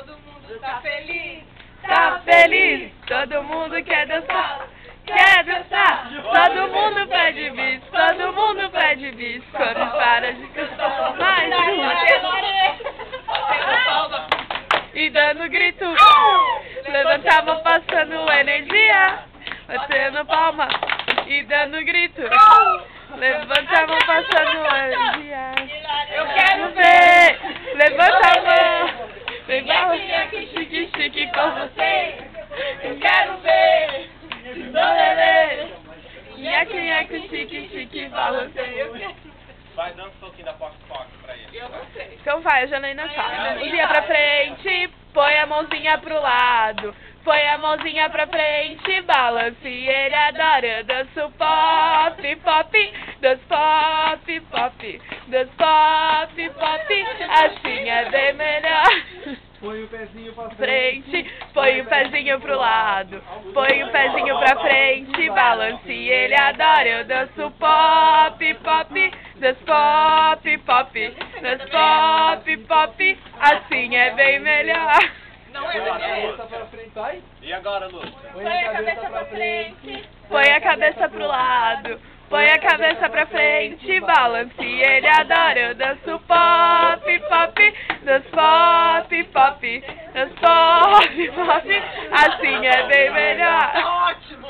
todo mundo tá feliz. Tá feliz, todo mundo quer dançar. Quer dançar, todo mundo pede bis, todo mundo pede bis. Quando para de cantar, mais e dando grito, levanta a mão passando energia, batendo palma e dando grito, levanta a mão passando energia. Eu quero ver, levanta a mão, vem balançar chique chique com você. Eu quero ver, nheque chique chique balanceio. Vai dando um pouquinho da Fox pra ele. Eu não sei. Então vai, a Janaína sabe. Um dia pra frente, põe a mãozinha pro lado. Põe a mãozinha pra frente, balance, ele adora. Eu danço pop, pop, danço pop, pop, danço pop, pop, assim é bem melhor. Põe o pezinho pra Frente, põe o pezinho pro lado, põe o pezinho pra frente, balance, ele adora. Eu danço pop, pop, danço pop, pop, danço pop, pop, assim é bem melhor. Não é Põe a melhor. cabeça pra frente, vai. E agora, Lúcia? Põe a cabeça pra frente. Põe a cabeça pro lado, põe a cabeça pra frente, balance, ele adora. Eu danço pop, pop, danço pop, pop, danço pop, pop, assim é bem melhor. Ótimo.